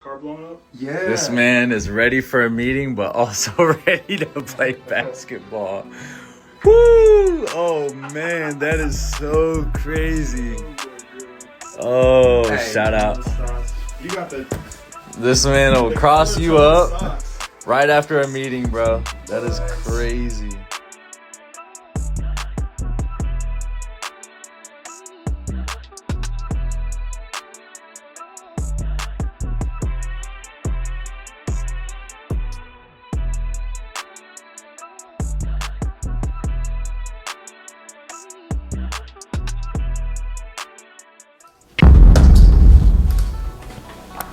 Car blown up? Yeah. This man is ready for a meeting, but also ready to play basketball. Woo! Oh, man, that is so crazy. Oh, Hey, shout out. You got the... This man will cross you up right after a meeting, bro. That is crazy.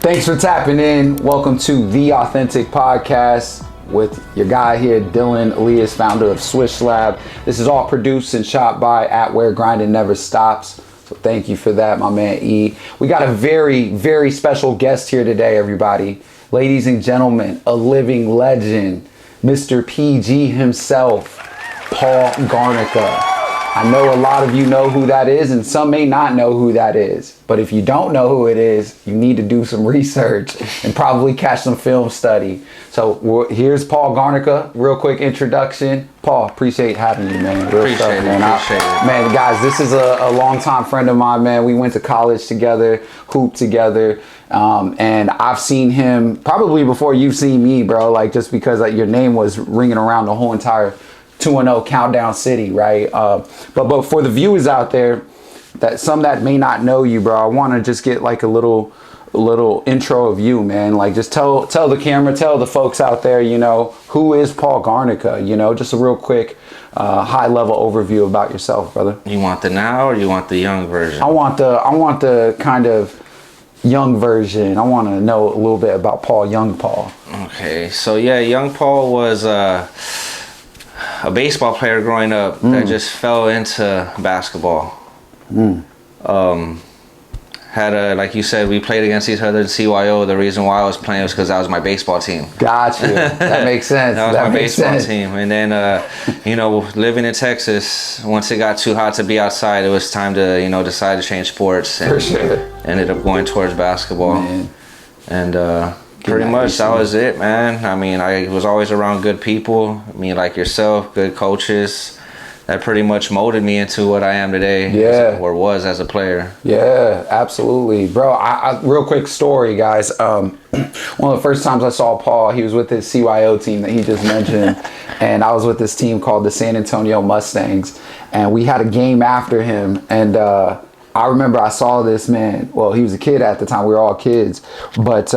Thanks for tapping in. Welcome to The Authentic Podcast with your guy here, Dylan Elias, founder of Swish Lab. This is all produced and shot by At Where Grinding Never Stops. So thank you for that, my man E. We got a very, very special guest here today, everybody. Ladies and gentlemen, a living legend, Mr. PG himself, Paul Garnica. I know a lot of you know who that is, and some may not know who that is. But if you don't know who it is, you need to do some research and probably catch some film study. So here's Paul Garnica. Real quick introduction. Paul, appreciate having you, man. Appreciate it. Man, guys, this is a longtime friend of mine, man. We went to college together, hooped together. And I've seen him probably before you've seen me, bro. Like, just because your name was ringing around the whole entire 2-0 Countdown City, right? But for the viewers out there, that may not know you, bro, I want to just get like a little intro of you, man. Like, just tell the camera, tell the folks out there, you know, who is Paul Garnica? You know, just a real quick, high level overview about yourself, brother. You want the now or you want the young version? I want the kind of young version. I want to know a little bit about Young Paul. Okay, so yeah, young Paul was a baseball player growing up that just fell into basketball. Like you said, we played against each other in CYO. The reason why I was playing was because that was my baseball team. Gotcha. That makes sense. That was my baseball team. And then, living in Texas, once it got too hot to be outside, it was time to, decide to change sports. And for sure. Ended up going towards basketball. Man. And pretty much that was it, man. I mean, I was always around good people. I mean, like yourself, good coaches. That pretty much molded me into what I am today. Yeah. Or was as a player. Yeah, absolutely. Bro, I real quick story, guys. One of the first times I saw Paul, he was with his CYO team that he just mentioned. And I was with this team called the San Antonio Mustangs. And we had a game after him. And I remember I saw this man. Well, he was a kid at the time. We were all kids. But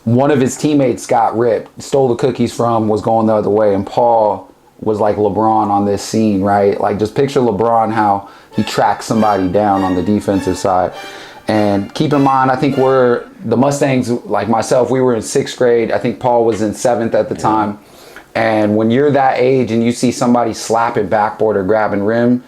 one of his teammates got ripped, stole the cookies from, was going the other way. And Paul was like LeBron on this scene, right? Like, just picture LeBron, how he tracks somebody down on the defensive side. And keep in mind, I think the Mustangs, like myself, we were in 6th grade. I think Paul was in 7th at the time. And when you're that age and you see somebody slapping backboard or grabbing rim,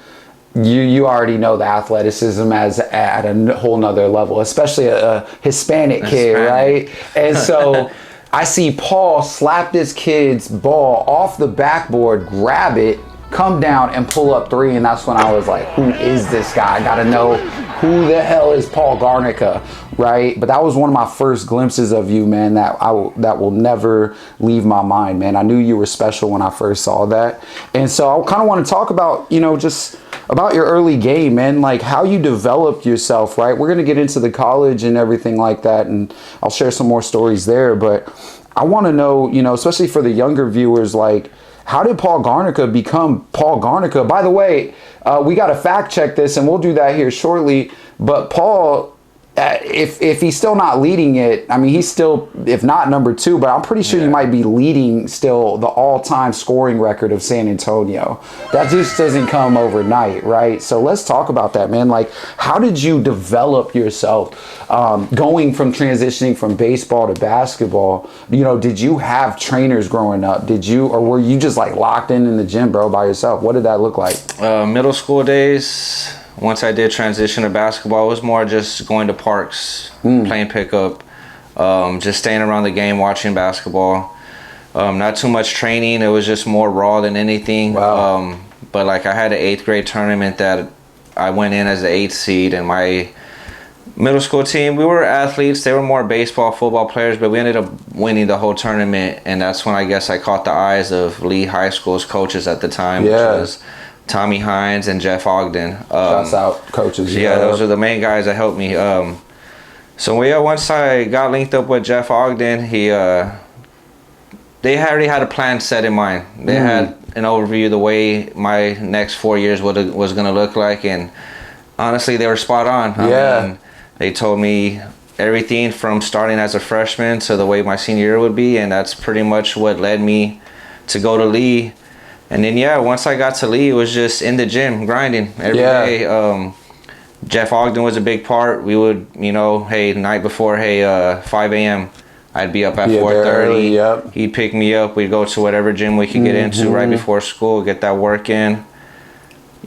you already know the athleticism as at a whole nother level, especially a Hispanic kid, right? And so I see Paul slap this kid's ball off the backboard, grab it, come down and pull up 3. And that's when I was like, who is this guy? I got to know who the hell is Paul Garnica, right? But that was one of my first glimpses of you, man, that will never leave my mind, man. I knew you were special when I first saw that. And so I kind of want to talk about, just about your early game, man, like how you developed yourself, right? We're going to get into the college and everything like that, and I'll share some more stories there. But I want to know, especially for the younger viewers, like, how did Paul Garnica become Paul Garnica? By the way, we got to fact check this, and we'll do that here shortly. But Paul, if he's still not leading it, I mean, he's still, if not number 2, but I'm pretty sure you might be leading still the all-time scoring record of San Antonio. That just doesn't come overnight, right? So let's talk about that, man. Like, how did you develop yourself going from transitioning from baseball to basketball? Did you have trainers growing up? Or were you just like locked in the gym, bro, by yourself? What did that look like? Middle school days. Once I did transition to basketball, it was more just going to parks, playing pickup, just staying around the game, watching basketball. Not too much training. It was just more raw than anything. Wow. But like, I had an 8th grade tournament that I went in as the 8th seed, and Middle school team, we were athletes. They were more baseball, football players, but we ended up winning the whole tournament, and that's when I guess I caught the eyes of Lee High School's coaches at the time, which was Tommy Hines and Jeff Ogden. Shouts out coaches. Yeah, those are the main guys that helped me. So yeah, once I got linked up with Jeff Ogden, they already had a plan set in mind. They had an overview of the way my next 4 years was going to look like, and honestly, they were spot on. I mean, they told me everything from starting as a freshman to the way my senior year would be, and that's pretty much what led me to go to Lee. And then, once I got to Lee, it was just in the gym, grinding every day. Jeff Ogden was a big part. We would, the night before, 5 a.m., I'd be up at 4:30. He'd pick me up. We'd go to whatever gym we could get into right before school, get that work in.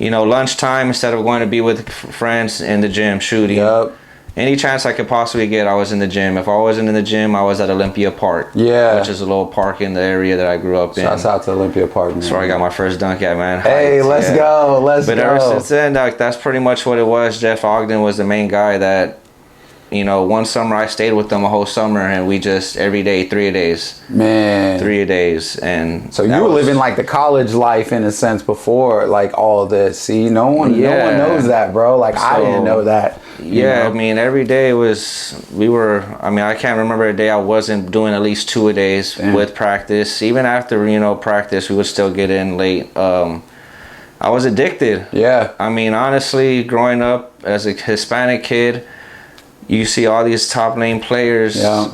Lunchtime, instead of going to be with friends in the gym shooting. Any chance I could possibly get, I was in the gym. If I wasn't in the gym, I was at Olympia Park. Which is a little park in the area that I grew up in. Shouts out to Olympia Park, man. That's where I got my first dunk at, man. Hey, let's go. But ever since then, that's pretty much what it was. Jeff Ogden was the main guy that, one summer I stayed with them a whole summer, and we just every day 3 days. Man. 3 days, and so you were living like the college life in a sense before like all of this. See, no one knows that, bro. Like I didn't know that. I mean, every day I can't remember a day I wasn't doing at least 2 a days with practice. Even after practice, we would still get in late. I was addicted. I mean, honestly, growing up as a Hispanic kid, you see all these top name players. I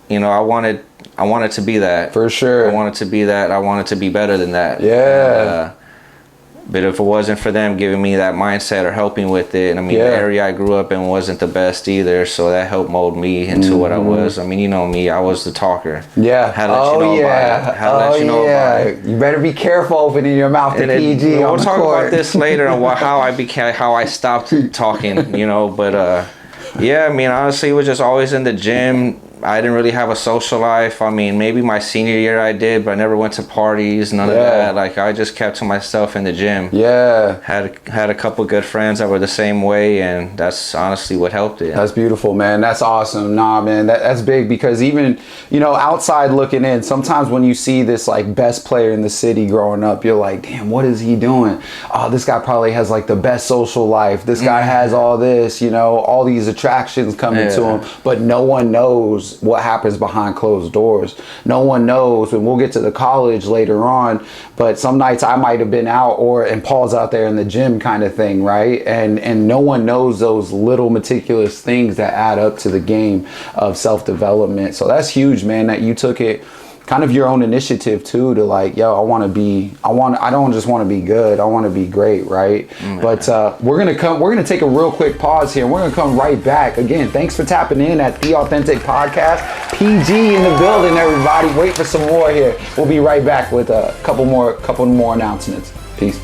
wanted to be that. For sure. I wanted to be that. I wanted to be better than that. But if it wasn't for them giving me that mindset or helping with it, I mean, the area I grew up in wasn't the best either, so that helped mold me into what I was. I mean, you know me, I was the talker. Had to let you know about it. You better be careful opening your mouth to PG. We'll talk about this later and how I stopped talking, but I mean, honestly, it was just always in the gym. I didn't really have a social life. I mean, maybe my senior year I did, but I never went to parties, none of that. Like, I just kept to myself in the gym. Had a couple good friends that were the same way, and that's honestly what helped it. That's beautiful, man. That's awesome. Nah, man, that's big, because even, outside looking in, sometimes when you see this, like, best player in the city growing up, you're like, damn, what is he doing? Oh, this guy probably has, like, the best social life. This guy has all this, all these attractions coming to him, but no one knows what happens behind closed doors. No one knows, and we'll get to the college later on, but some nights I might have been out and Paul's out there in the gym kind of thing, right? And no one knows those little meticulous things that add up to the game of self-development. So that's huge, man, that you took it kind of your own initiative too, to like, I don't just want to be good, I want to be great, right? But we're gonna take a real quick pause here, and we're gonna come right back. Again, thanks for tapping in at The Authentic Podcast. PG in the building, everybody. Wait for some more here. We'll be right back with a couple more announcements. Peace.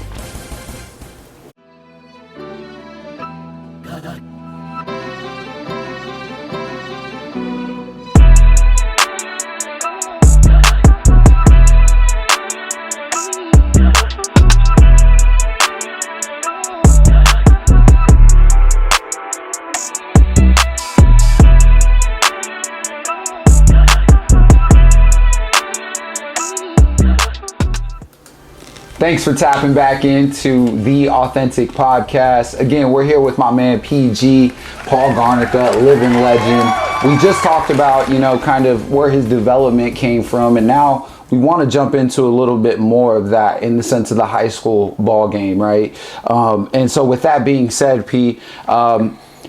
Thanks for tapping back into The Authentic Podcast. Again, we're here with my man PG, Paul Garnica, living legend. We just talked about, kind of where his development came from, and now we want to jump into a little bit more of that in the sense of the high school ball game, right? And so with that being said, P,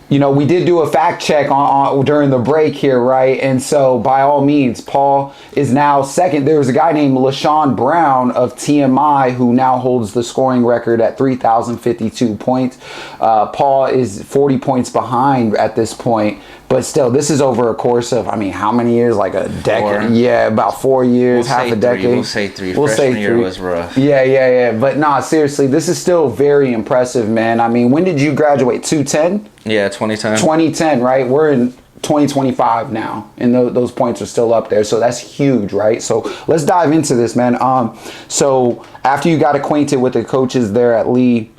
we did do a fact check on during the break here, right? And so by all means, Paul is now second. There was a guy named LaShawn Brown of TMI who now holds the scoring record at 3,052 points. Paul is 40 points behind at this point. But still, this is over a course of, how many years? Like a decade? 4. Yeah, about 4 years, half a decade. We'll say 3. Freshman year was rough. Yeah. But nah, seriously, this is still very impressive, man. When did you graduate? 2010? Yeah, 2010. 2010, right? We're in 2025 now, and those points are still up there. So that's huge, right? So let's dive into this, man. So after you got acquainted with the coaches there at Lee,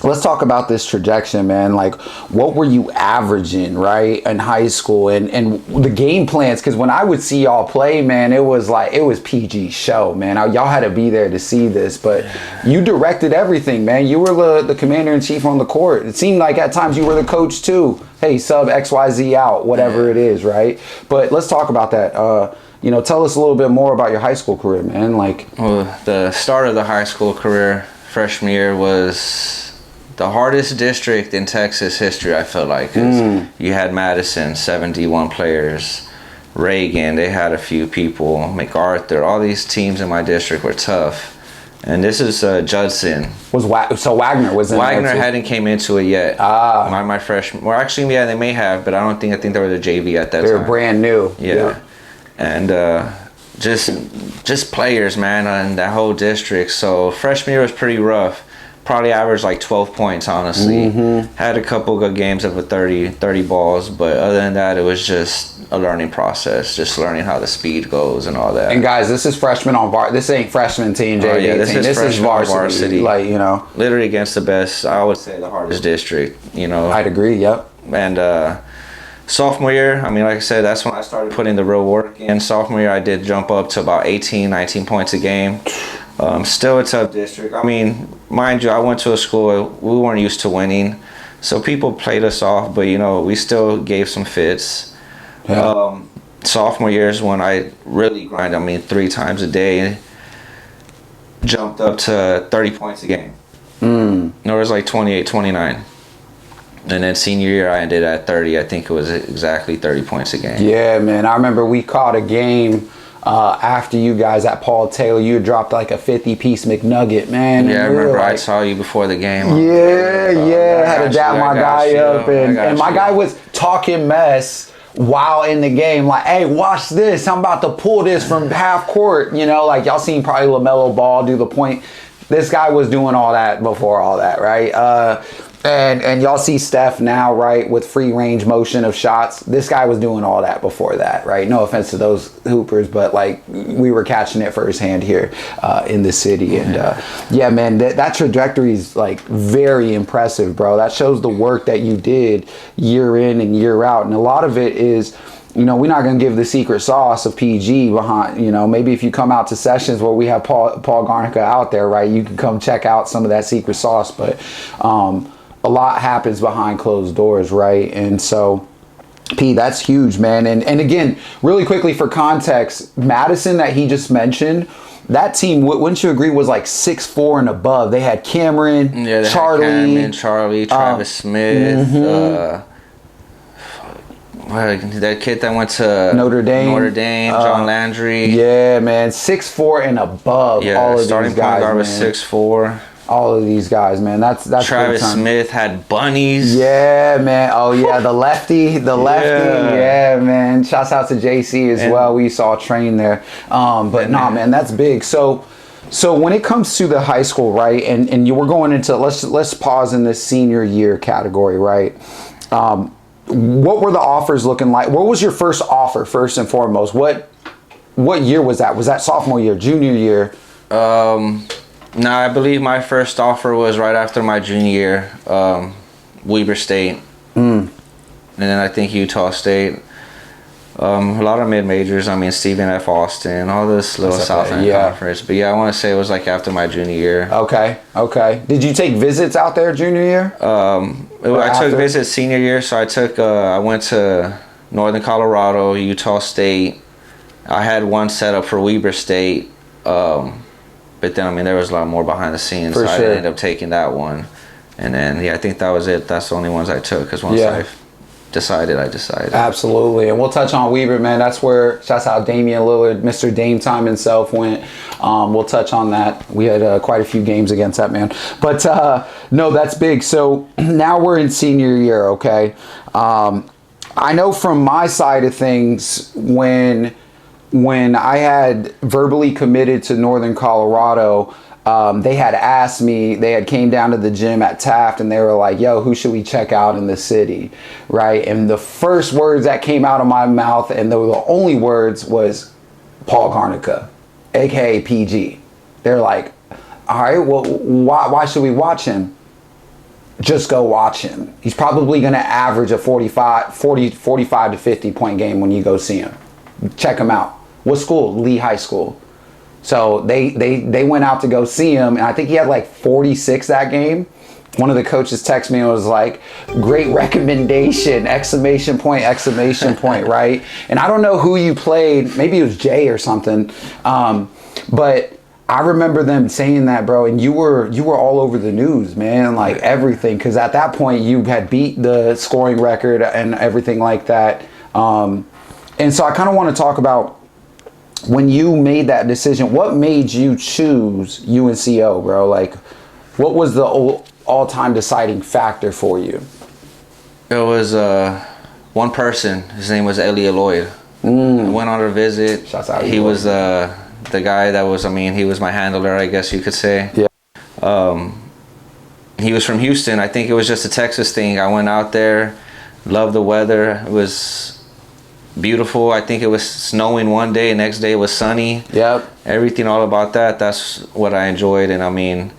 let's talk about this trajectory, man. Like, what were you averaging, right, in high school, and the game plans? Because when I would see y'all play, man, it was PG show, man. Y'all had to be there to see this, but you directed everything, man. You were the commander in chief on the court. It seemed like at times you were the coach too. Hey, sub XYZ out, whatever it is, right? But let's talk about that. Tell us a little bit more about your high school career, man. Well, the start of the high school career, freshman year, was the hardest district in Texas history, I felt like. 'Cause you had Madison, 71 players. Reagan, they had a few people. MacArthur, all these teams in my district were tough. And this is Judson. So Wagner was in Wagner there too? hadn't came into it yet. My freshman. Well, actually, yeah, they may have, but I think they were the JV at that time. They were brand new. Yeah. And just players, man, in that whole district. So freshman year was pretty rough. Probably averaged like 12 points, honestly. Had a couple good games of a 30 balls, but other than that, it was just a learning process, just learning how the speed goes and all that. And guys, this is freshman on varsity. This ain't freshman team, JV. Yeah, this is varsity. Like, literally against the best, I would say the hardest district, I'd agree, yep. And sophomore year, I mean, like I said, that's when I started putting the real work in. Sophomore year, I did jump up to about 18, 19 points a game. Still a tough district. I mean, mind you, I went to a school, we weren't used to winning. So people played us off, but, we still gave some fits. Yeah. Sophomore year is when I really grind. I mean, 3 times a day. Jumped up to 30 points a game. No, it was like 28, 29. And then senior year, I ended at 30. I think it was exactly 30 points a game. Yeah, man. I remember we caught a game after you guys at Paul Taylor. You had dropped like a 50-piece McNugget, man. Yeah, I remember I saw you before the game. Yeah. Had to dap my guy up. And my guy was talking mess while in the game. Like, hey, watch this. I'm about to pull this from half court. Like y'all seen probably LaMelo Ball do the point. This guy was doing all that before all that, right? And y'all see Steph now, right, with free range motion of shots. This guy was doing all that before that, right? No offense to those hoopers, but like we were catching it firsthand here in the city. And yeah, man, that trajectory is like very impressive, bro. That shows the work that you did year in and year out. And a lot of it is, we're not going to give the secret sauce of PG behind, maybe if you come out to sessions where we have Paul Garnica out there, right, you can come check out some of that secret sauce. But a lot happens behind closed doors, right? And so, P, that's huge, man. And again, really quickly for context, Madison that he just mentioned, that team, wouldn't you agree, was like 6'4" and above. They had Cameron, Charlie, Travis Smith, that kid that went to Notre Dame, John Landry. Yeah, man, 6'4" and above. Yeah, all of starting these guys, point guard was 6'4". All of these guys, man. That's Travis Smith had bunnies. Yeah, man. Oh yeah, the lefty. Yeah, man. Shouts out to JC as well. We saw train there. But nah, man, that's big. So when it comes to the high school, right, and you were going into let's pause in this senior year category, right? What were the offers looking like? What was your first offer, first and foremost? What year was that? Was that sophomore year, junior year? No, I believe my first offer was right after my junior year, Weber State. And then I think Utah State. A lot of mid-majors. I mean, Stephen F. Austin, all this little Southland Conference. But yeah, I want to say it was like after my junior year. Okay. Did you take visits out there junior year? I took visits senior year. So I went to Northern Colorado, Utah State. I had one set up for Weber State. But then, I mean, there was a lot more behind the scenes. I ended up taking that one. And then, I think that was it. That's the only ones I took. Because once I decided, I decided. Absolutely. And we'll touch on Weber, man. That's where, shouts out Damian Lillard, Mr. Dame Time himself went. We'll touch on that. We had quite a few games against that man. But, no, that's big. So, now we're in senior year, okay? I know from my side of things, when I had verbally committed to Northern Colorado, they had asked me, they had came down to the gym at Taft and they were like, yo, who should we check out in the city, right? And the first words that came out of my mouth, and they were the only words, was Paul Garnica, aka PG. They're like, all right, well, why should we watch him? just go watch him. He's probably going to average a 45 to 50 point game when you go see him. Check him out. What school? Lee High School. So they went out to go see him, and I think he had like 46 that game. One of the coaches texted me and was like, great recommendation, exclamation point, right? And I don't know who you played. Maybe it was Jay or something. But I remember them saying that, bro, and you were all over the news, man, like everything. Because at that point, you had beat the scoring record and everything like that. And so I kind of want to talk about when you made that decision. What made you choose UNCO, bro? Like, what was the all-time deciding factor for you? It was one person. His name was Elliot Lloyd. I went on a visit. Shouts out. He was the guy that was, he was my handler, I guess you could say. Yeah. He was from Houston. I think it was just a Texas thing. I went out there, loved the weather. It was beautiful. I think it was snowing one day, next day it was sunny. Yep. Everything all about that. That's what I enjoyed. And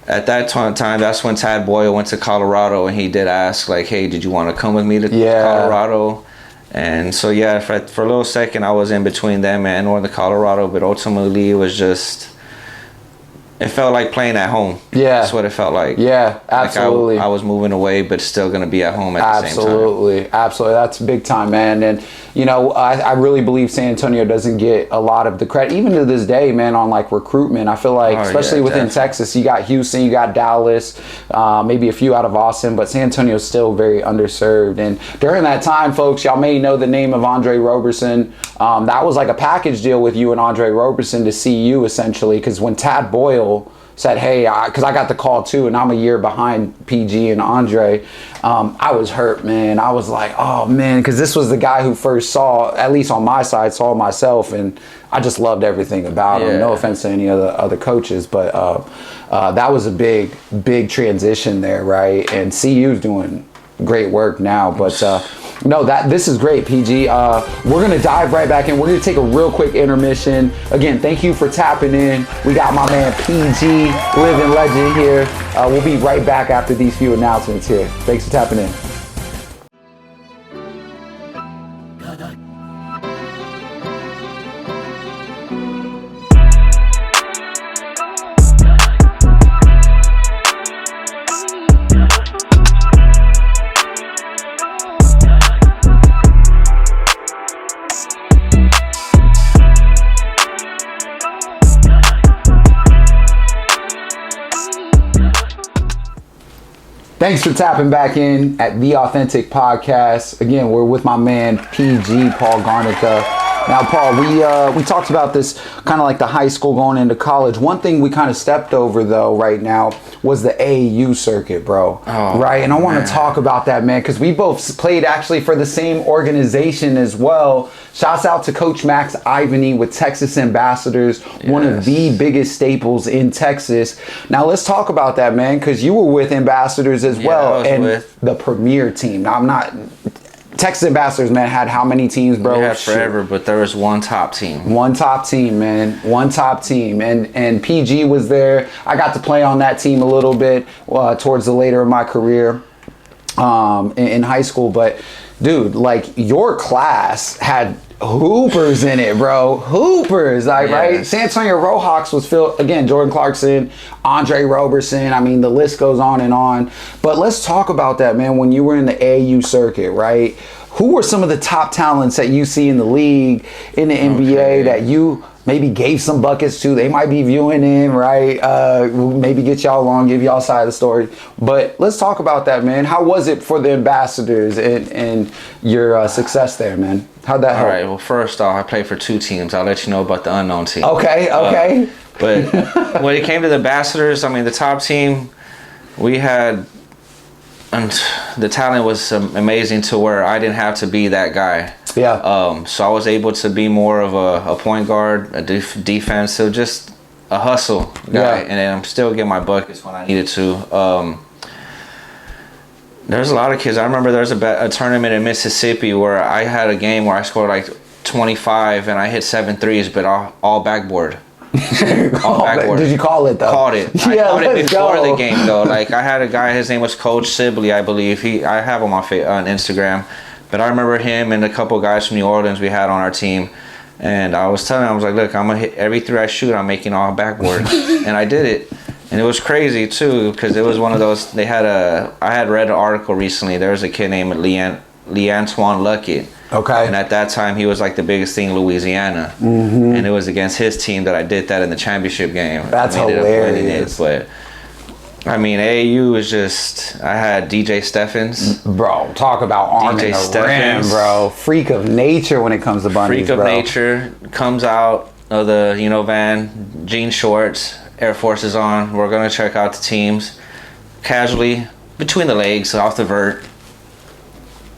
at that time, that's when Tad Boyle went to Colorado, and he did ask, like, hey, did you want to come with me to Colorado? And so, yeah, for a little second, I was in between them and Northern Colorado, but ultimately it was just, it felt like playing at home. Yeah. That's what it felt like. Yeah, absolutely. Like I was moving away, but still going to be at home at the same time. Absolutely. That's big time, man. And, you know, I really believe San Antonio doesn't get a lot of the credit, even to this day, man, on like recruitment. I feel like, especially within Texas, you got Houston, you got Dallas, maybe a few out of Austin, but San Antonio is still very underserved. And during that time, folks, y'all may know the name of Andre Roberson. That was like a package deal with you and Andre Roberson to see you, essentially, because when Tad Boyle said, hey, because I got the call too, and I'm a year behind PG and Andre, I was hurt, man. I was like, oh, man, because this was the guy who first saw, at least on my side, saw myself, and I just loved everything about him. No offense to any other coaches, but that was a big transition there, right? And CU's doing great work now, but no, this is great, PG. We're gonna dive right back in. We're gonna take a real quick intermission. Again, thank you for tapping in. We got my man PG, living legend here. We'll be right back after these few announcements here. Thanks for tapping in. Thanks for tapping back in at The Authentic Podcast. Again, we're with my man PG, Paul Garnica. Now, Paul, we talked about this kind of like the high school going into college. One thing we kind of stepped over, though, right now was the AAU circuit, bro. Right? And I want to talk about that, man, because we both played actually for the same organization as well. Shouts out to Coach Max Ivany with Texas Ambassadors, one of the biggest staples in Texas. Now, let's talk about that, man, because you were with Ambassadors as well, and the premier team. Now, I'm not... Texas Ambassadors, man, had how many teams, bro? We had forever, but there was one top team. One top team, man. One top team. And PG was there. I got to play on that team a little bit towards the later of my career in high school. But, dude, like, your class had hoopers in it, bro. Hoopers, like, right? San Antonio Rohawks was filled, again, Jordan Clarkson, Andre Roberson. I mean, the list goes on and on. But let's talk about that, man, when you were in the AAU circuit, right? Who were some of the top talents that you see in the league, in the NBA, that you maybe gave some buckets to? They might be viewing in, right? Maybe get y'all along, give y'all side of the story. But let's talk about that, man. How was it for the Ambassadors and your success there, man? How'd that help? All right, well, first off, I played for two teams. I'll let you know about the unknown team. Okay. But when it came to the Ambassadors, I mean, the top team, we had... And the talent was amazing to where I didn't have to be that guy. Yeah. So I was able to be more of a point guard, a defensive, just a hustle guy. And then I'm still getting my buckets when I needed to. There's a lot of kids. I remember there's a tournament in Mississippi where I had a game where I scored like 25 and I hit 7 threes, but all backboard. backboard. Did you call it though? Called it. I Yeah, called it let's before go. the game though. Like I had a guy, his name was Coach Sibley, I believe. I have him on Instagram, but I remember him and a couple guys from New Orleans we had on our team, and I was telling him, I was like, look, I'm gonna hit every three I shoot, I'm making all backboard, and I did it. And it was crazy too, because it was one of those. I had read an article recently. There was a kid named Lee-Antoine Luckett. Okay. And at that time, he was like the biggest thing in Louisiana. Mm-hmm. And it was against his team that I did that in the championship game. That's hilarious. But I mean, AAU is just. I had DJ Steffens. Bro, talk about arming the rim, bro. Freak of nature when it comes to bunnies, Freak of nature comes out of the van, jean shorts, Air Forces on. We're gonna check out the teams casually between the legs, off the vert.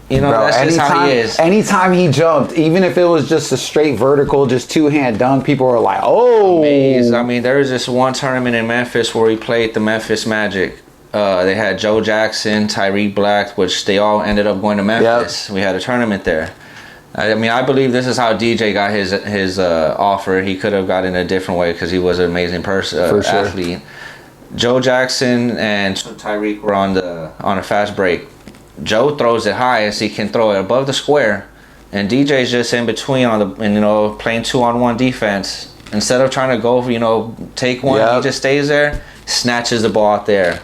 You know, bro, that's just how he is. Anytime he jumped, even if it was just a straight vertical, just two-hand dunk, people were like, oh. Amazed. I mean, there was this one tournament in Memphis where we played the Memphis Magic. They had Joe Jackson, Tyreek Black, which they all ended up going to Memphis. Yep. We had a tournament there. I mean, I believe this is how DJ got his offer. He could have got in a different way because he was an amazing athlete. Joe Jackson and Tyreek were on a fast break. Joe throws it high as he can throw it above the square, and DJ's just in between playing 2-on-1 defense. Instead of trying to go, take one, he just stays there, snatches the ball out there.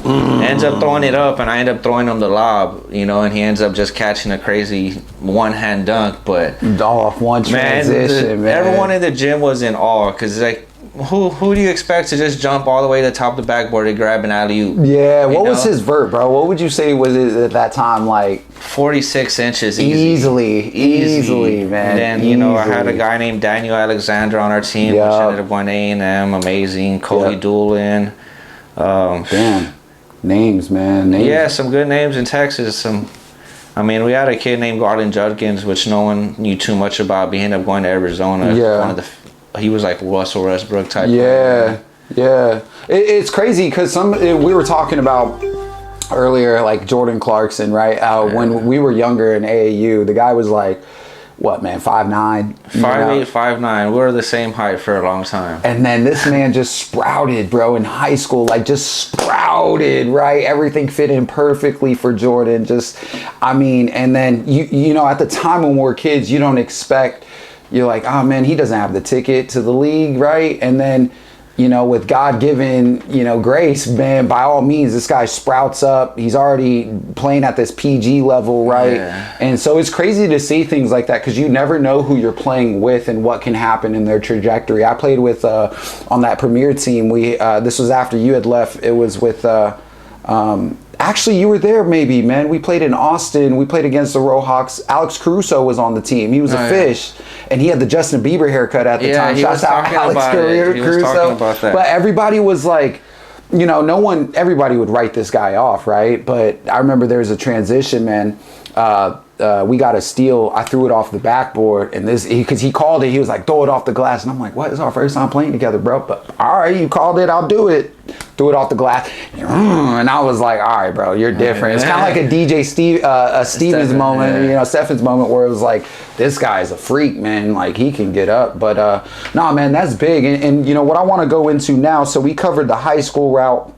Ends up throwing it up, and I end up throwing him the lob, and he ends up just catching a crazy one-hand dunk. But off one transition, man. Everyone in the gym was in awe because like, who do you expect to just jump all the way to the top of the backboard and grab an alley-oop? Yeah, what was his vert, bro? What would you say was it at that time, like? 46 inches easily, man. And then, I had a guy named Daniel Alexander on our team, which ended up going A&M, amazing. Cody Doolin. Damn. Names, man. Yeah, some good names in Texas. We had a kid named Garland Judkins, which no one knew too much about. But he ended up going to Arizona. Yeah. He was like Russell Westbrook type. Yeah. It's crazy because we were talking about earlier, like Jordan Clarkson, right? When we were younger in AAU, the guy was like, what, man, 5'9"? 5'8", 5'9". We were the same height for a long time. And then this man just sprouted, bro, in high school. Like, just sprouted, right? Everything fit in perfectly for Jordan. And then, at the time when we were kids, you don't expect, you're like, oh, man, he doesn't have the ticket to the league, right? And then, with God-given, grace, man, by all means, this guy sprouts up. He's already playing at this PG level, right? Yeah. And so it's crazy to see things like that because you never know who you're playing with and what can happen in their trajectory. I played with, on that premier team, this was after you had left. It was with, actually, you were there maybe, man. We played in Austin. We played against the Rohawks. Alex Caruso was on the team. He was a fish. And he had the Justin Bieber haircut at the time. Shouts out Alex Caruso. But everybody was like, everybody would write this guy off, right? But I remember there was a transition, man. We got a steal. I threw it off the backboard, and because he called it, he was like, throw it off the glass. And I'm like, what? It's our first time playing together, bro. But all right, you called it, I'll do it. Threw it off the glass. And I was like, all right, bro, you're different. It's kind of like a DJ Stevens moment, Steffens moment where it was like, this guy's a freak, man. Like, he can get up. But nah, man, that's big. And what I want to go into now, so we covered the high school route,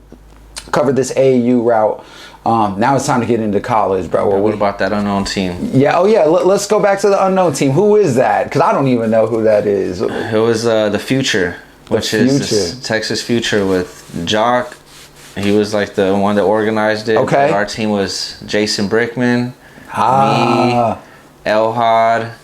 covered this AAU route. Now it's time to get into college, bro. What about that unknown team? Yeah, let's go back to the unknown team. Who is that? Because I don't even know who that is. It was the Future, which is this Texas Future with Jock. He was like the one that organized it. Okay. Our team was Jason Brickman, me, Elhad.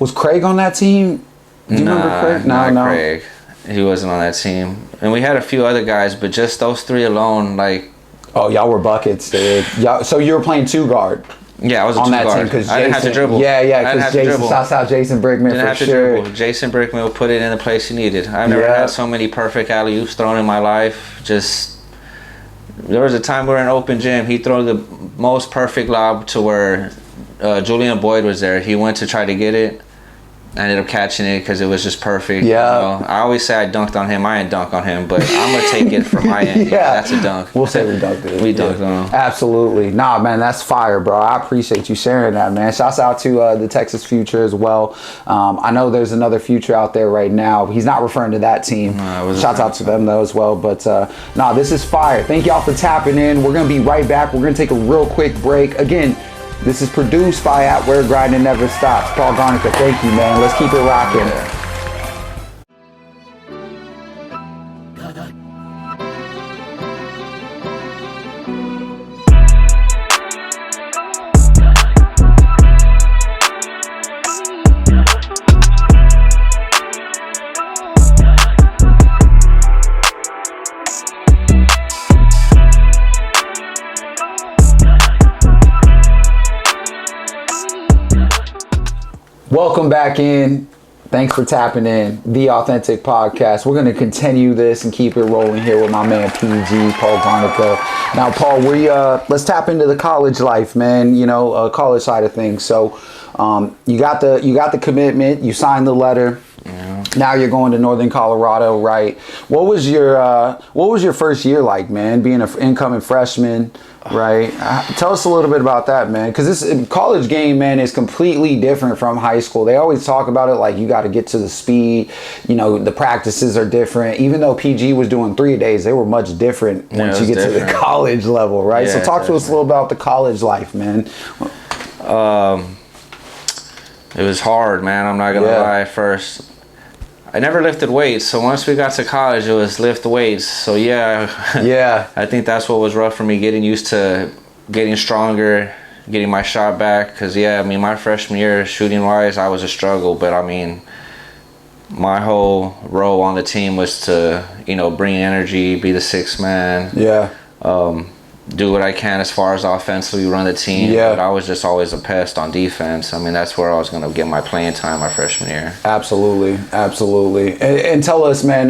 Was Craig on that team? Do you remember Craig? No, Craig. He wasn't on that team. And we had a few other guys, but just those three alone, like... Oh, y'all were buckets, dude. So you were playing two guard. Yeah, I was a on two that guard. team because I didn't have to dribble. Yeah, because Jason, shouts Jason Brickman didn't have to sure. Dribble. Jason Brickman would put it in the place he needed. I've never had so many perfect alley-oops thrown in my life. There was a time we were in open gym. He threw the most perfect lob to where Julian Boyd was there. He went to try to get it. I ended up catching it because it was just perfect. Yeah. You know? I always say I dunked on him. I didn't dunk on him, but I'm going to take it from my end. Yeah. That's a dunk. We'll say we dunked it. We dunked on him. Absolutely. Nah, man, that's fire, bro. I appreciate you sharing that, man. Shouts out to the Texas Future as well. I know there's another Future out there right now. He's not referring to that team. Shouts out to them, though, as well. But, nah, this is fire. Thank y'all for tapping in. We're going to be right back. We're going to take a real quick break. Again, this is produced by At Where Grinding Never Stops. Paul Garnica, thank you, man. Let's keep it rocking. Yeah. Welcome back in. Thanks for tapping in. The Authentic Podcast. We're going to continue this and keep it rolling here with my man PG, Paul Garnica. Now, Paul, let's tap into the college life, man. You know, college side of things. So, you got the commitment. You signed the letter. Yeah. Now you're going to Northern Colorado, right? What was your first year like, man? Being an incoming freshman. Right. Tell us a little bit about that, man. Because this college game, man, is completely different from high school. They always talk about it like you got to get to the speed. You know, the practices are different. Even though PG was doing 3-a-days, they were much different once you get to the college level, right? Yeah, so talk to us a little about the college life, man. It was hard, man. I'm not going to lie. At first, I never lifted weights, so once we got to college, it was lift weights. So yeah, I think that's what was rough for me, getting used to getting stronger, getting my shot back. Because my freshman year, shooting wise, I was a struggle. But I mean, my whole role on the team was to bring energy, be the sixth man. Yeah. Do what I can as far as offensively run the team. Yeah. But I was just always a pest on defense. I mean, that's where I was going to get my playing time my freshman year. Absolutely. And tell us, man,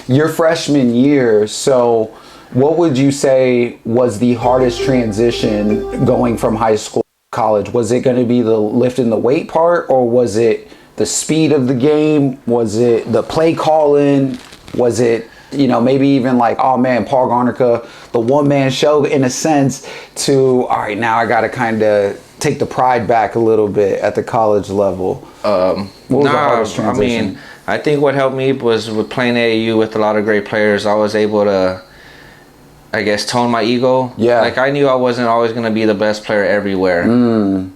your freshman year, so what would you say was the hardest transition going from high school to college? Was it going to be the lifting the weight part, or was it the speed of the game? Was it the play calling? Was it maybe even like, oh man, Paul Garnica, the one-man show in a sense, to, all right, now I got to kind of take the pride back a little bit at the college level? What was the hardest transition? I think what helped me was with playing AAU with a lot of great players. I was able to, I guess, tone my ego. Yeah. Like, I knew I wasn't always going to be the best player everywhere.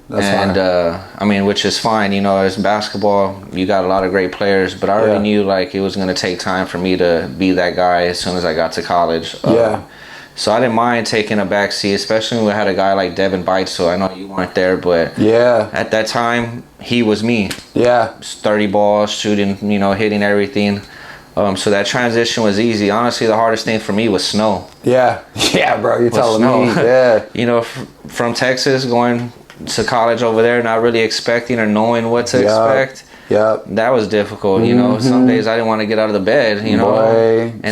That's fine. Which is fine. As basketball, you got a lot of great players, but I already knew, like, it was going to take time for me to be that guy as soon as I got to college. So I didn't mind taking a back seat, especially when we had a guy like Devin Beitzel. I know you weren't there, but at that time, he was me. 30 balls, shooting, hitting everything. So that transition was easy. Honestly, the hardest thing for me was snow. Yeah, bro, you're telling me. Yeah. From Texas going to college over there, not really expecting or knowing what to expect. That was difficult. Some days I didn't want to get out of the bed. And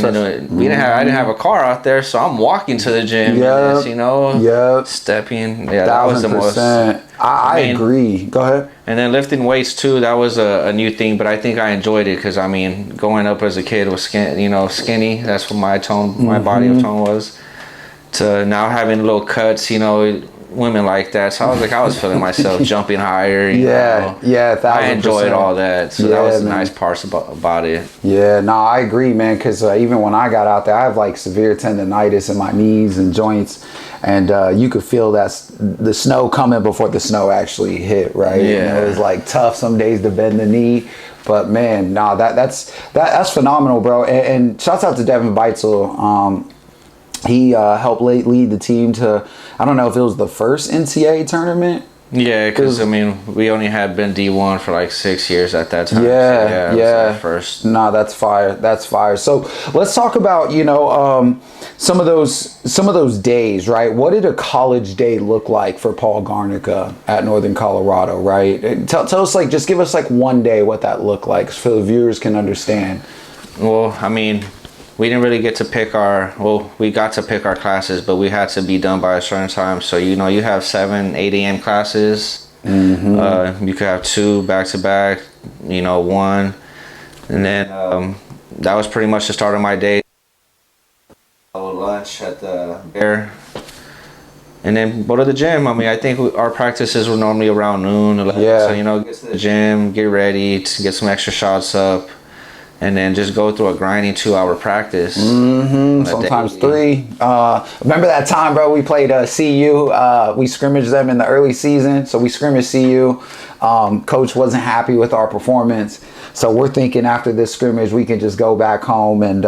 I didn't have a car out there, so I'm walking to the gym. Stepping. That was the most. I agree. Go ahead. And then lifting weights too. That was a new thing, but I think I enjoyed it because going up as a kid was skinny. That's what my body of tone was. To now having little cuts, women like that. So I was feeling myself jumping higher. I enjoyed all that. So that was the nice parts about it. Yeah, no, I agree, man. Because even when I got out there, I have like severe tendonitis in my knees and joints, and you could feel the snow coming before the snow actually hit. Right? Yeah, it was like tough some days to bend the knee. But man, nah, that's phenomenal, bro. And shouts out to Devin Beitzel. He helped lead the team to, I don't know if it was the first NCAA tournament. Yeah, because we only had been D1 for like 6 years at that time. Yeah. First. No, that's fire. So let's talk about some of those days, right? What did a college day look like for Paul Garnica at Northern Colorado, right? Tell us, like, just give us like one day what that looked like so the viewers can understand. Well, we didn't really get to pick we got to pick our classes, but we had to be done by a certain time. So, you have 7, 8 a.m. classes. You could have 2 back-to-back, won. And then that was pretty much the start of my day. Lunch at the Bear. And then go to the gym. I mean, I think our practices were normally around noon. 11. Yeah. So, get to the gym, get ready, to get some extra shots up, and then just go through a grinding 2-hour practice. Sometimes 3. Remember that time, bro, we played CU. We scrimmaged them in the early season. So we scrimmaged CU. Coach wasn't happy with our performance. So we're thinking after this scrimmage, we can just go back home and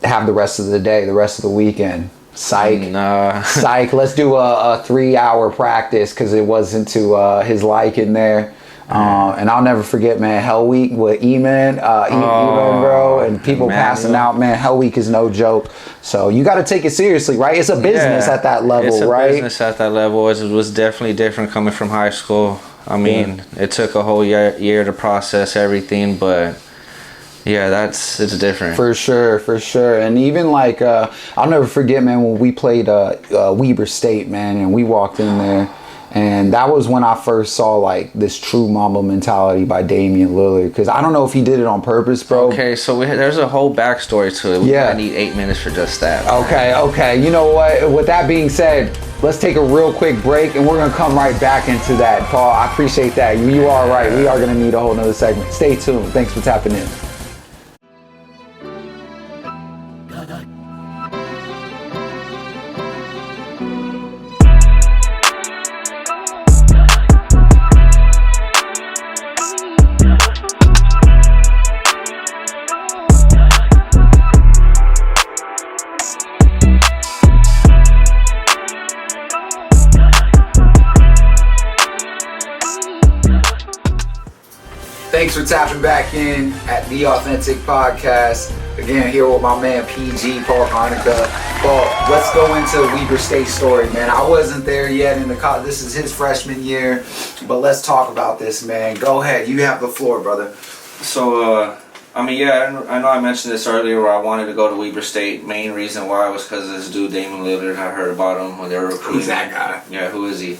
have the rest of the day, the rest of the weekend. Psych. Nah. Psych. Let's do a 3-hour practice because it wasn't to his liking there. And I'll never forget, man, Hell Week with E-Man, bro, and people passing out, man. Hell Week is no joke. So you got to take it seriously, right? It's a business at that level, right? It's a business at that level. It was definitely different coming from high school. I mean, it took a whole year to process everything, but... yeah, it's different. For sure. And even like, I'll never forget, man, when we played Weber State, man, and we walked in there, and that was when I first saw like this true Mamba mentality by Damian Lillard. Because I don't know if he did it on purpose, bro. Okay, so there's a whole backstory to it. I need 8 minutes for just that. Okay. You know what? With that being said, let's take a real quick break, and we're going to come right back into that. Paul, I appreciate that. You are right. We are going to need a whole nother segment. Stay tuned. Thanks for tapping in. Thanks for tapping back in at The Authentic Podcast. Again, here with my man PG, Paul Garnica. Paul, let's go into Weber State story, man. I wasn't there yet in the college. This is his freshman year, but let's talk about this, man. Go ahead. You have the floor, brother. So, I know I mentioned this earlier where I wanted to go to Weber State. Main reason why was because of this dude, Damian Lillard. I heard about him when they were recruiting. Who's that guy? Yeah, who is he?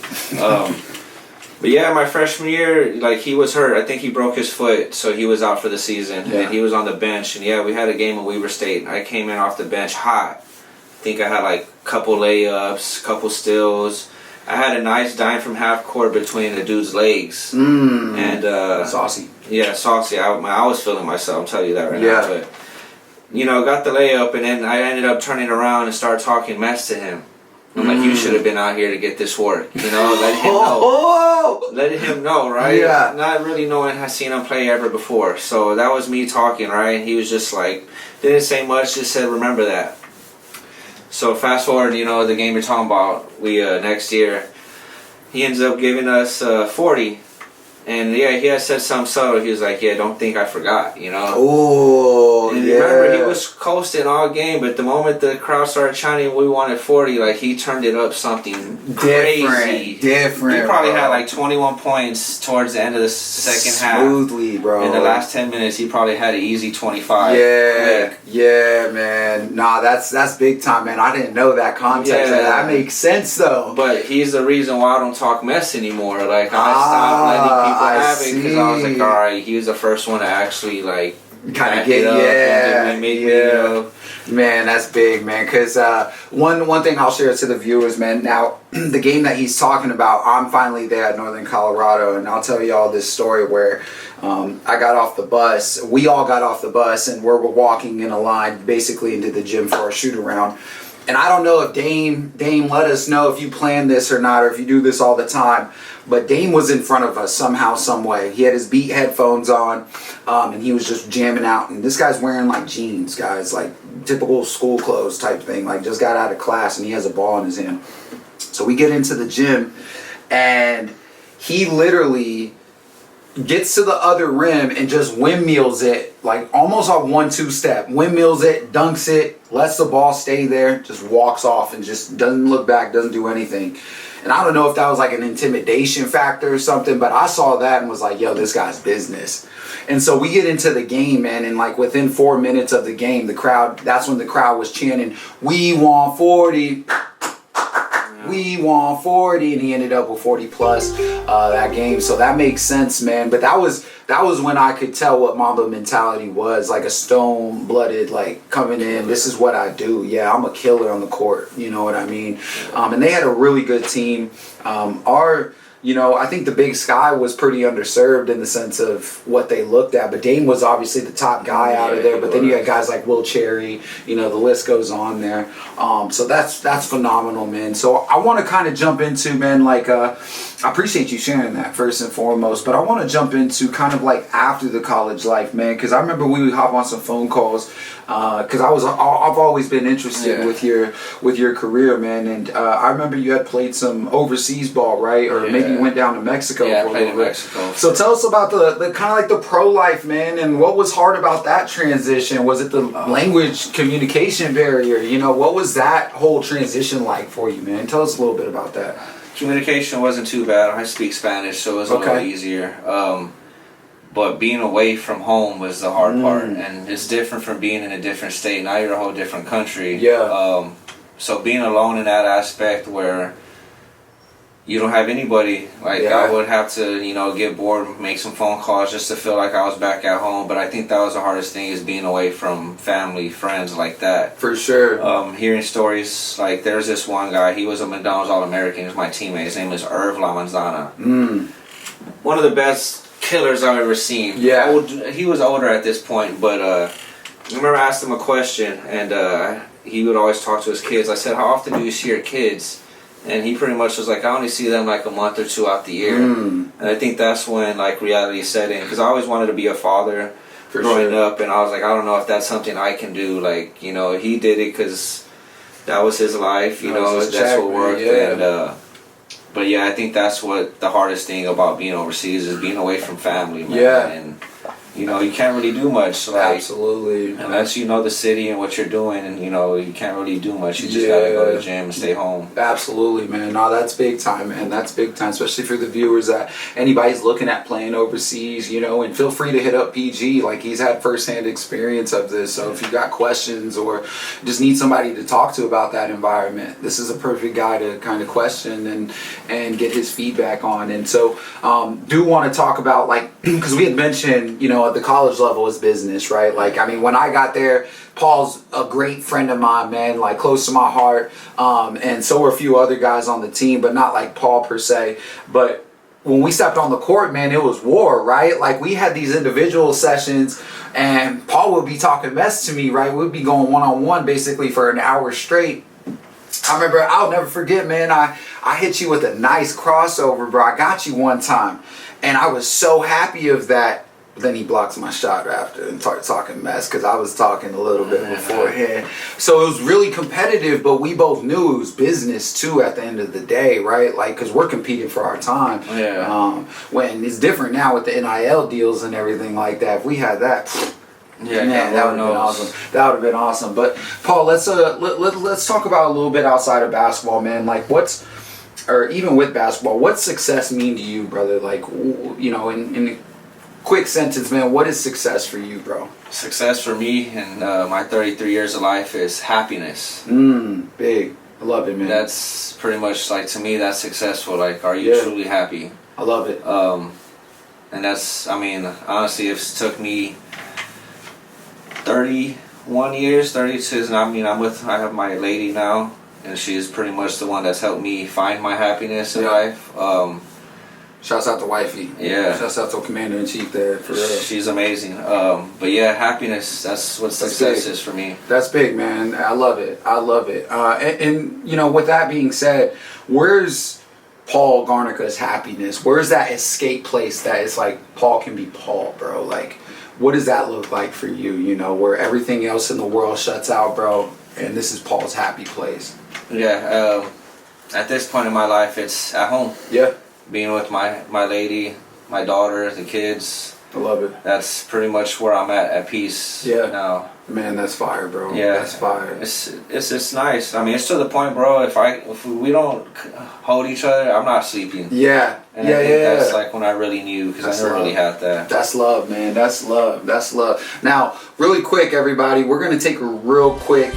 But yeah, my freshman year, like, he was hurt. I think he broke his foot, so he was out for the season. Yeah. And he was on the bench. And yeah, we had a game at Weber State. I came in off the bench hot. I think I had like a couple layups, couple steals. I had a nice dime from half court between the dude's legs. And saucy. Yeah, saucy. I was feeling myself, I'll tell you that right now. But, got the layup, and then I ended up turning around and started talking mess to him. I'm like, you should have been out here to get this work, let him know. Let him know, right? Yeah. Not really knowing I seen him play ever before. So that was me talking, right? And he was just like, didn't say much, just said, remember that. So fast forward, the game you're talking about, we next year, he ends up giving us 40. And yeah, he had said something subtle. He was like, yeah, don't think I forgot, Oh, and yeah. Remember, he was coasting all game, but the moment the crowd started chanting, we wanted 40, like, he turned it up something crazy. Different. He probably had like 21 points towards the end of the second half. Smoothly, bro. In the last 10 minutes, he probably had an easy 25. Yeah, man. Nah, that's big time, man. I didn't know that context. Yeah. That makes sense, though. But he's the reason why I don't talk mess anymore. Like, I stopped letting people have it because I was like, all right, he was the first one to actually, like, kind of get Man, that's big, man. Because one thing I'll share to the viewers, man. Now, the game that he's talking about, I'm finally there at Northern Colorado, and I'll tell you all this story where I got off the bus. We all got off the bus, and we're walking in a line basically into the gym for a shoot around. And I don't know if Dame let us know if you plan this or not, or if you do this all the time. But Dame was in front of us somehow, some way. He had his Beat headphones on, and he was just jamming out. And this guy's wearing like jeans, guys, like typical school clothes type thing. Like just got out of class, and he has a ball in his hand. So we get into the gym, and he literally gets to the other rim and just windmills it, like almost a 1-2 step. Windmills it, dunks it, lets the ball stay there, just walks off and just doesn't look back, doesn't do anything. And I don't know if that was like an intimidation factor or something, but I saw that and was like, yo, this guy's business. And so we get into the game, man, and like within 4 minutes of the game, that's when the crowd was chanting, we want 40. we want 40, and he ended up with 40 plus that game. So that makes sense, man. But that was when I could tell what Mamba mentality was, like a stone-blooded, like coming in. This is what I do. Yeah, I'm a killer on the court. You know what I mean? And they had a really good team. I think the Big Sky was pretty underserved in the sense of what they looked at. But Dame was obviously the top guy out of there. But then you had guys like Will Cherry. The list goes on there. So that's phenomenal, man. So I want to kind of jump into, man, like I appreciate you sharing that first and foremost. But I want to jump into kind of like after the college life, man, because I remember we would hop on some phone calls. Because I've always been interested with your career, man, and I remember you had played some overseas ball, right? Or maybe you went down to Mexico. Yeah, I played in Mexico. So tell us about the kind of like the pro life, man, and what was hard about that transition? Was it the language communication barrier? What was that whole transition like for you, man? Tell us a little bit about that. Communication wasn't too bad. I speak Spanish, so it was a little easier. But being away from home was the hard part, and it's different from being in a different state. Now you're a whole different country. Yeah. So being alone in that aspect where you don't have anybody, like I would have to, get bored, make some phone calls just to feel like I was back at home. But I think that was the hardest thing, is being away from family, friends like that. For sure. Hearing stories, like there's this one guy, he was a McDonald's All-American, he was my teammate, his name is Irv La Manzana. One of the best killers I've ever seen. Yeah. He was older at this point, but I remember I asked him a question, and he would always talk to his kids. I said, how often do you see your kids? And he pretty much was like, I only see them like a month or two out the year. And I think that's when like reality set in, because I always wanted to be a father growing up, and I was like, I don't know if that's something I can do. Like, he did it because that was his life, that's what worked. And but yeah, I think that's what the hardest thing about being overseas is, being away from family, man. Yeah. And you can't really do much. Like, absolutely. Unless you know the city and what you're doing, and you can't really do much. You just gotta go to the gym and stay home. Absolutely, man. No, that's big time, man. That's big time, especially for the viewers that anybody's looking at playing overseas, and feel free to hit up PG. Like, he's had firsthand experience of this. So if you got questions or just need somebody to talk to about that environment, this is a perfect guy to kind of question and get his feedback on. And so do want to talk about, like, because we had mentioned, at the college level is business, right? Like, I mean, when I got there, Paul's a great friend of mine, man, like close to my heart. And so were a few other guys on the team, but not like Paul per se. But when we stepped on the court, man, it was war, right? Like, we had these individual sessions, and Paul would be talking mess to me, right? We'd be going one-on-one basically for an hour straight. I remember, I'll never forget, man, I hit you with a nice crossover, bro. I got you one time, and I was so happy of that. But then he blocks my shot after and started talking mess, because I was talking a little bit beforehand. So it was really competitive, but we both knew it was business too at the end of the day, right? Like, because we're competing for our time. Yeah. When it's different now with the NIL deals and everything like that. If we had that, yeah, man, that would have been awesome. That would have been awesome. But Paul, let's talk about a little bit outside of basketball, man. Like, or even with basketball, what's success mean to you, brother? Like, in quick sentence, man, what is success for you, bro? Success for me in my 33 years of life is happiness. Big. I love it, man. That's pretty much, like, to me, that's successful. Like, are you truly happy? I love it. And that's, I mean, honestly, if it took me 31 years, 32, and I have my lady now, and she's pretty much the one that's helped me find my happiness in life. Shouts out to wifey. Yeah. Shouts out to Commander-in-Chief there, for real. She's amazing. But yeah, happiness, that's what success is for me. That's big, man. I love it. I love it. And with that being said, where's Paul Garnica's happiness? Where's that escape place that is like, Paul can be Paul, bro? Like, what does that look like for you, where everything else in the world shuts out, bro, and this is Paul's happy place? Yeah. At this point in my life, it's at home. Yeah. Being with my lady, my daughter, the kids. I love it. That's pretty much where I'm at peace now. Man, that's fire, bro. Yeah, that's fire. It's nice. I mean, it's to the point, bro. If we don't hold each other, I'm not sleeping. Yeah. And I think that's like when I really knew, because I never really had that. That's love, man. That's love. That's love. Now, really quick, everybody, we're gonna take a real quick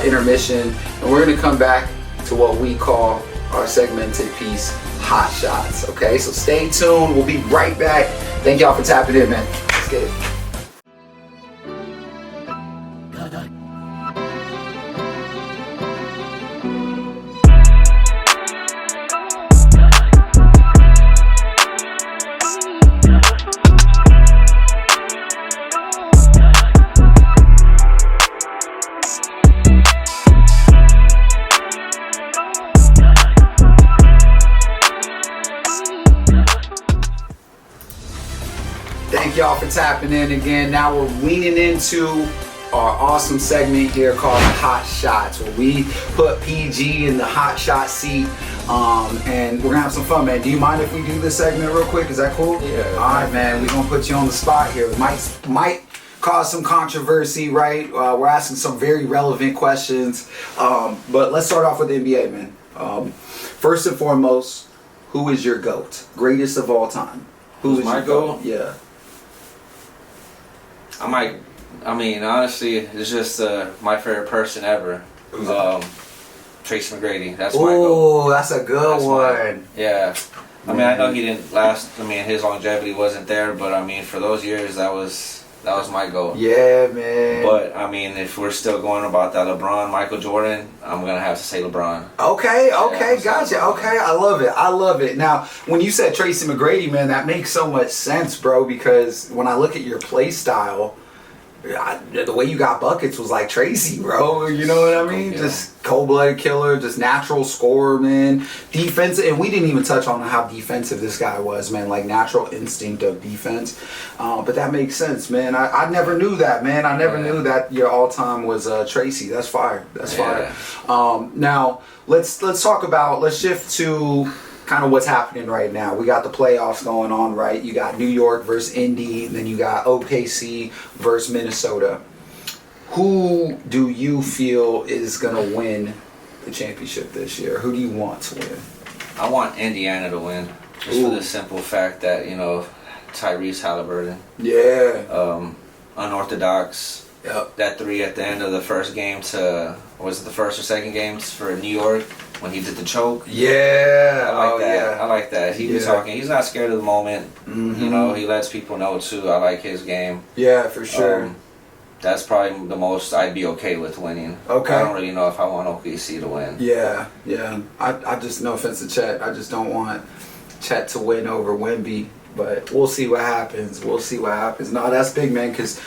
intermission, and we're gonna come back, to what we call our segmented piece, Hot Shots. Okay, so stay tuned. We'll be right back. Thank y'all for tapping in, man. Let's get it. Thank y'all for tapping in again. Now we're leaning into our awesome segment here called Hot Shots, where we put PG in the hot shot seat, and we're gonna have some fun, man. Do you mind if we do this segment real quick? Is that cool? Yeah. All right, man. We're gonna put you on the spot here. It might cause some controversy, right? We're asking some very relevant questions, but let's start off with the NBA, man. First and foremost, who is your GOAT? Greatest of all time. Who's my GOAT? Yeah. I mean, honestly, it's just my favorite person ever. Tracy McGrady. That's my goal. Oh, that's a good one. Yeah. I mean, I know he didn't last. I mean, his longevity wasn't there, but I mean, for those years, that was my goal. Yeah, man. But I mean, if we're still going about that LeBron, Michael Jordan, I'm gonna have to say LeBron. Okay, Yeah, gotcha. Okay, I love it. Now, when you said Tracy McGrady, man, that makes so much sense, bro. Because when I look at your play style, the way you got buckets was like Tracy, bro. You know what I mean? Yeah. Just cold-blooded killer, just natural scorer, man. Defensive, and we didn't even touch on how defensive this guy was, man. Like natural instinct of defense. But that makes sense, man. I never knew that, man. I never knew that your all-time was Tracy. That's fire. That's fire. Now let's shift to kind of what's happening right now. We got the playoffs going on, right? You got New York versus Indy, and then you got OKC versus Minnesota. Who do you feel is going to win the championship this year? Who do you want to win? I want Indiana to win, just for the simple fact that, Tyrese Halliburton. Yeah. Unorthodox. Yep. That three at the end of the first game was it the first or second games for New York when he did the choke? Yeah. I like that. Yeah. I like that. He was talking. He's not scared of the moment. Mm-hmm. He lets people know too. I like his game. Yeah, for sure. That's probably the most I'd be okay with winning. Okay. I don't really know if I want OKC to win. Yeah. I just, no offense to Chet, I just don't want Chet to win over Wemby. But we'll see what happens. No, that's big, man, because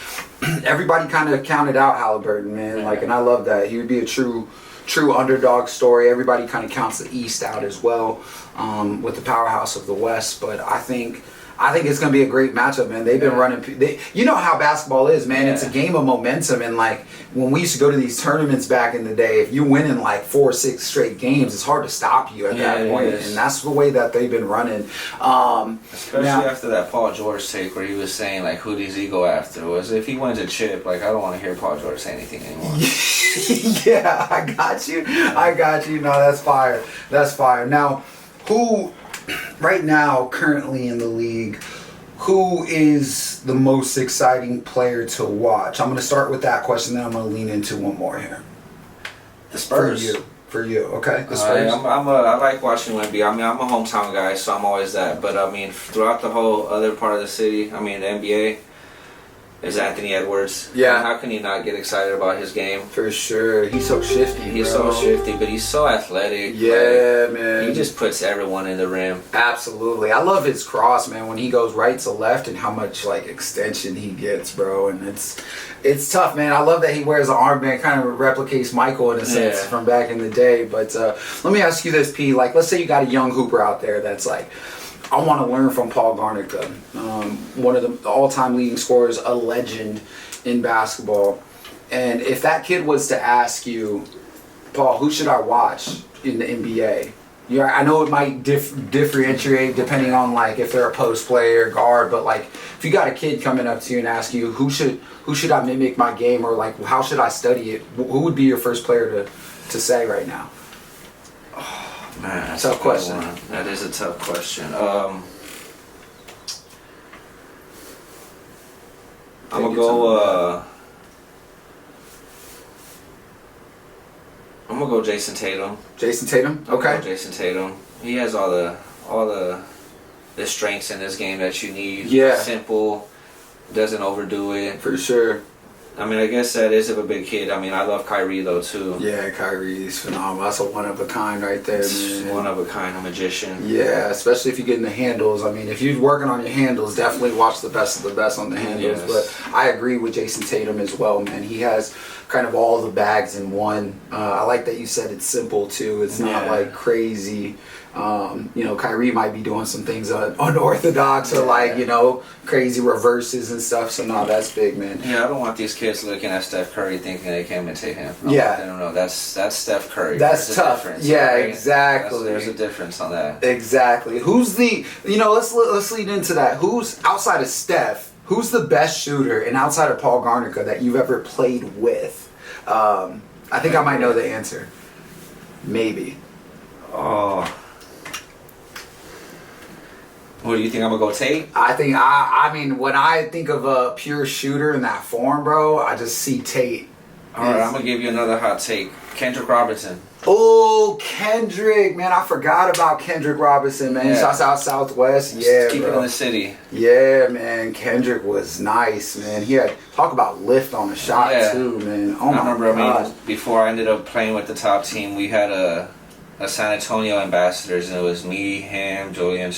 everybody kind of counted out Halliburton, man. Yeah. And I love that. He would be a true underdog story. Everybody kind of counts the East out as well, with the powerhouse of the West. But I think it's going to be a great matchup, man. They've been running. You know how basketball is, man. Yeah. It's a game of momentum. And, like, when we used to go to these tournaments back in the day, if you win in, like, 4 or 6 straight games, it's hard to stop you at that point. And that's the way that they've been running. Especially after that Paul George take where he was saying, like, who does he go after? Was if he wins a chip, like, I don't want to hear Paul George say anything anymore. Yeah, I got you. No, that's fire. Now, who... Right now, currently in the league, who is the most exciting player to watch? I'm going to start with that question, then I'm going to lean into one more here. The Spurs. For you, okay? The Spurs. I like watching Wemby. I mean, I'm a hometown guy, so I'm always that. But, I mean, throughout the whole other part of the city, I mean, the NBA, is Anthony Edwards. Yeah. How can you not get excited about his game? For sure. He's so shifty, He's bro. so shifty, but he's so athletic. Yeah, like, man. He just puts everyone in the rim. Absolutely. I love his cross, man, when he goes right to left and how much, like, extension he gets, bro. And it's tough, man. I love that he wears an armband, kind of replicates Michael in a sense from back in the day. But let me ask you this, P. Like, let's say you got a young hooper out there that's like, I want to learn from Paul Garnica, one of the all-time leading scorers, a legend in basketball. And if that kid was to ask you, Paul, who should I watch in the NBA? I know it might differentiate depending on, like, if they're a post player, guard, but, like, if you got a kid coming up to you and ask you, who should I mimic my game, or, like, how should I study it? Who would be your first player to say right now? Man, that's tough question. That is a tough question. I'm gonna go. I'm gonna go Jason Tatum. Jason Tatum. Okay. Jason Tatum. He has all the strengths in this game that you need. Yeah. Simple. Doesn't overdo it. For sure. I mean, I guess that is of a big kid. I mean, I love Kyrie though too. Yeah, Kyrie's phenomenal. That's a one of a kind right there, man. One of a kind, a magician. Yeah, especially if you're getting the handles. I mean, if you're working on your handles, definitely watch the best of the best on the handles. Yes. But I agree with Jason Tatum as well, man. He has kind of all the bags in one. I like that you said it's simple too. It's not like crazy. Kyrie might be doing some things unorthodox or like, crazy reverses and stuff. So no, that's big, man. Yeah, I don't want these kids looking at Steph Curry thinking they can imitate him. Yeah. I don't know. That's Steph Curry. That's tough. Yeah, right? Exactly. There's a difference on that. Exactly. Who's the, let's lead into that. Who's outside of Steph, who's the best shooter and outside of Paul Garnica that you've ever played with? I think I might know the answer. Maybe. Oh. What do you think? I'm gonna go Tate? I think I mean when I think of a pure shooter in that form, bro, I just see Tate. All right, I'm gonna give you another hot take. Kendrick Robinson. Oh, Kendrick, man, I forgot about Kendrick Robinson, man. Yeah. Shouts out Southwest, yeah, Keep bro. it in the city. Yeah, man, Kendrick was nice, man. He had talk about lift on the shot too, man. Oh my I remember, God. before I ended up playing with the top team, we had a San Antonio ambassadors, and it was me, him, Julian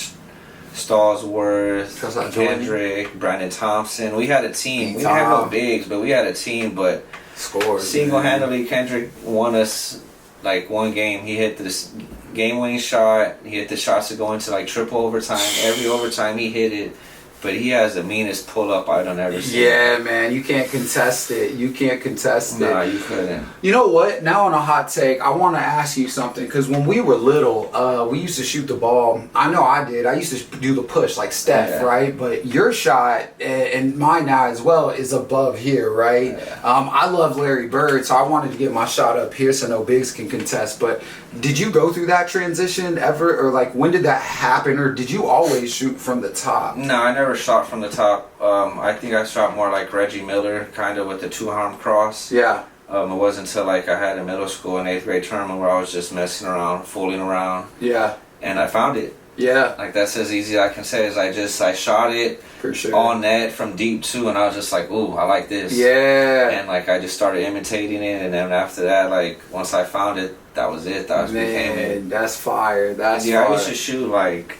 Stallsworth, Kendrick, Brandon Thompson. We had a team. We had no bigs, but we had a team. But single-handedly, Kendrick won us like one game. He hit this game-winning shot. He hit the shots to go into like triple overtime. Every overtime he hit it. But he has the meanest pull-up I don't ever see. Yeah, man, you can't contest it. You can't contest it. Nah, you couldn't. You know what? Now on a hot take, I want to ask you something. Because when we were little, we used to shoot the ball. I know I did. I used to do the push like Steph, right? But your shot, and mine now as well, is above here, right? Yeah. I love Larry Bird, so I wanted to get my shot up here so no bigs can contest. But did you go through that transition ever? Or like when did that happen? Or did you always shoot from the top? No, I never shot from the top. I think I shot more like Reggie Miller, kind of with the two-arm cross. Yeah. It wasn't until like I had a middle school and 8th grade tournament where I was just messing around, fooling around. Yeah. And I found it. Yeah. Like that's as easy as I can say. I shot it for sure all net from deep too, and I was just like, ooh, I like this. Yeah. And like I just started imitating it, and then after that, like once I found it, that was it. That was became it. That's fire. That's fire. I used to shoot like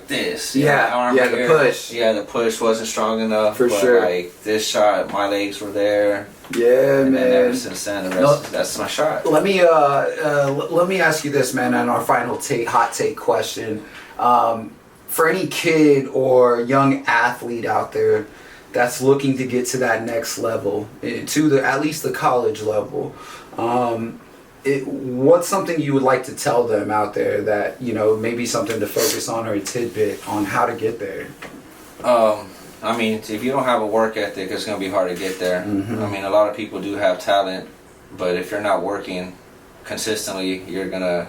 this. Yeah, the push. Yeah, the push wasn't strong enough. For sure. Like this shot, my legs were there. Yeah, and man. Then ever since then, the rest, that's my shot. Let me ask you this, man, on our final hot take question. For any kid or young athlete out there that's looking to get to that next level, to at least the college level, what's something you would like to tell them out there that, maybe something to focus on or a tidbit on how to get there? I mean, if you don't have a work ethic, it's going to be hard to get there. Mm-hmm. I mean, a lot of people do have talent, but if you're not working consistently, you're going to,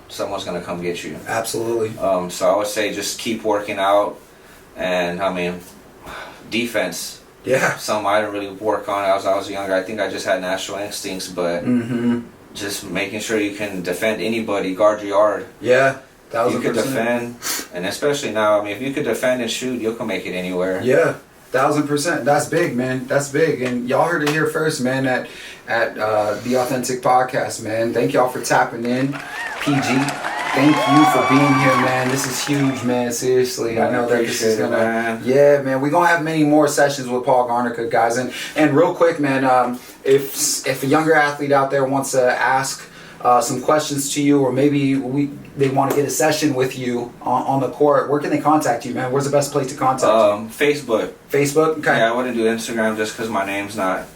someone's going to come get you. Absolutely. So I would say just keep working out. And, I mean, defense. Yeah. Something I didn't really work on as I was younger. I think I just had natural instincts, but just making sure you can defend anybody, guard your yard. Yeah. You could defend, and especially now, I mean, if you could defend and shoot, you can make it anywhere. Yeah, 1000%. That's big, man. That's big. And y'all heard it here first, man, at The Authentic Podcast, man. Thank y'all for tapping in. PG, thank you for being here, man. This is huge, man. Seriously. I know that this is going to... Yeah, man. We're going to have many more sessions with Paul Garnica, guys. And real quick, man, if a younger athlete out there wants to ask some questions to you, or maybe they want to get a session with you on the court, where can they contact you, man? Where's the best place to contact you? Facebook. Facebook? Okay. Yeah, I wouldn't do Instagram just because my name's not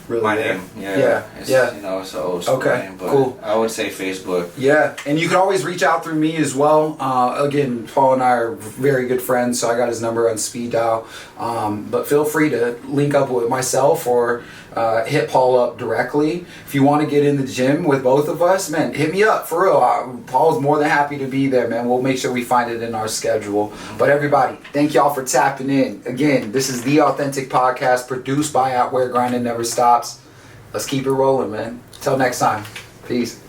really my there. name. Yeah. It's an old school name, but cool. I would say Facebook. Yeah, and you can always reach out through me as well. Again, Paul and I are very good friends, so I got his number on speed dial. But feel free to link up with myself or hit Paul up directly. If you want to get in the gym with both of us, man, hit me up, for real. Paul's more than happy to be there, man. We'll make sure we find it in our schedule. But everybody, thank y'all for tapping in. Again, this is The Authentic Podcast, produced by Out Where Grinding Never Stops. Let's keep it rolling, man. Till next time. Peace.